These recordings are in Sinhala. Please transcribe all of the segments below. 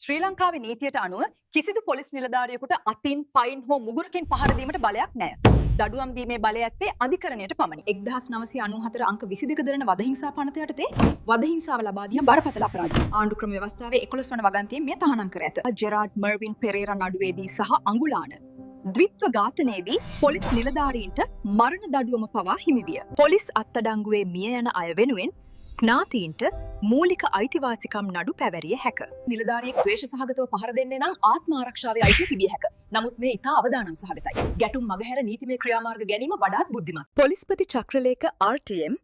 ශ්‍රී ලංකාවේ නීතියට අනුව කිසිදු පොලිස් නිලධාරියෙකුට අතින් පයින් හෝ මුගුරකින් පහර දීමට බලයක් නැහැ. දඩුවම් දීමේ බලය ඇත්තේ අධිකරණයට පමණි. 1994 අංක 22 දරන වධහිංසා පනත යටතේ වධහිංසාව ලබා දීම බරපතල අපරාධයක්. ආණ්ඩු ක්‍රම ව්‍යවස්ථාවේ 11 වන වගන්තියෙන් මෙය තහනම් කර ඇත. ජෙරාඩ් මර්වින් පෙරේරා නඩුවේදී සහ අඟුලාන ද්විත්ව ඝාතනයේදී පොලිස් නිලධාරීන්ට මරණ දඩුවම පවා හිමි විය. පොලිස් අත්අඩංගුවේ මිය යන අය වෙනුවෙන් ඥාතීන්ට මූලික අයිතිවාසිකම් නඩු පැවරිය හැක. නිලධාරියෙක් ද්වේෂ සහගතව පහර දෙන්නේ නම් ආත්ම ආරක්ෂාවේ අයිතිය තිබිය හැක. නමුත් මේ ඉතා අවදානම් සහගතයි. ගැටුම් මගහැර නීතිමය ක්‍රියාමාර්ග ගැනීම වඩාත් බුද්ධිමත්. පොලිස්පති චක්‍රලේඛ RTM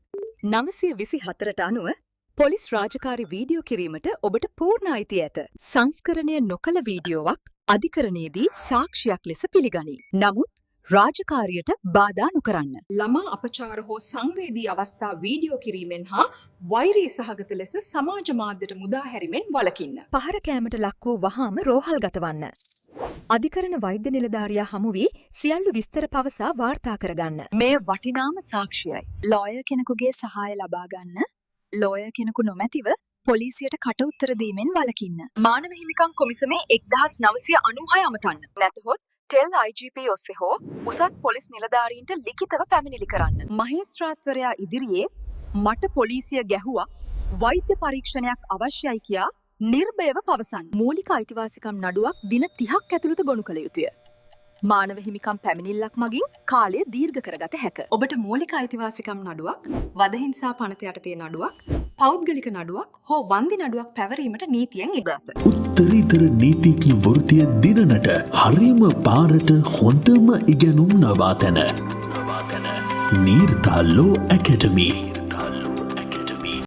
924ට අනුව පොලිස් රාජකාරි වීඩියෝ කිරීමට ඔබට පූර්ණ අයිතිය ඇත. සංස්කරණය නොකළ වීඩියෝවක් අධිකරණයේදී සාක්ෂියක් ලෙස පිළිගනී. නමුත් රාජකාරියට බාධා නොකරන්න. ළමා අපචාර හෝ සංවේදී අවස්ථා වීඩියෝ කිරීමෙන් හා වෛරී සහගත ලෙස සමාජ මාධ්‍යට මුදා හැරීමෙන් වළකින්න. පහර කෑමට ලක් වූ වහාම රෝහල්ගත වන්න. අධිකරණ වෛද්‍ය නිලධාරියා හමු වී සියල්ල විස්තර පවසා වාර්තා කරගන්න. මේ වටිනාම සාක්ෂියයි. ලෝයර් කෙනෙකුගේ සහාය ලබා ගන්න. ලෝයර් කෙනෙකු නොමැතිව පොලිසියට කට උත්තර දීමෙන් වළකින්න. මානව හිමිකම් කොමිසමේ 1996 අමතන්න. නැතහොත් ටෙල් IGP ඔස්සේ හෝ උසස් පොලිස් නිලධාරීන්ට ලිඛිතව පැමිණිලි කරන්න. මහේස්ත්‍රාත්වරයා ඉදිරියේ මට පොලිසිය ගැහුවා වෛද්‍ය පරීක්ෂණයක් අවශ්‍යයි කියා නිර්භයව පවසන්න. මූලික අයිතිවාසිකම් නඩුවක් දින 30ක් ඇතුළත ගොනු කළ යුතුය. මානව හිමිකම් පැමිණිල්ලක් මගින් කාලය දීර්ඝ කරගත හැක. ඔබට මූලික අයිතිවාසිකම් නඩුවක්, වධහිංසා පනත යටතේ නඩුවක්, පෞද්ගලික නඩුවක් හෝ වන්දි නඩුවක් පැවරීමට නීතියෙන් ඉඩ ඇත. උත්තරීතර නීතිඥ වෘත්තිය දිනනට හරිම පාරට හොඳම ඉගෙනුම් නවාතැන. නීර්තා ලෝ ඇකඩමි.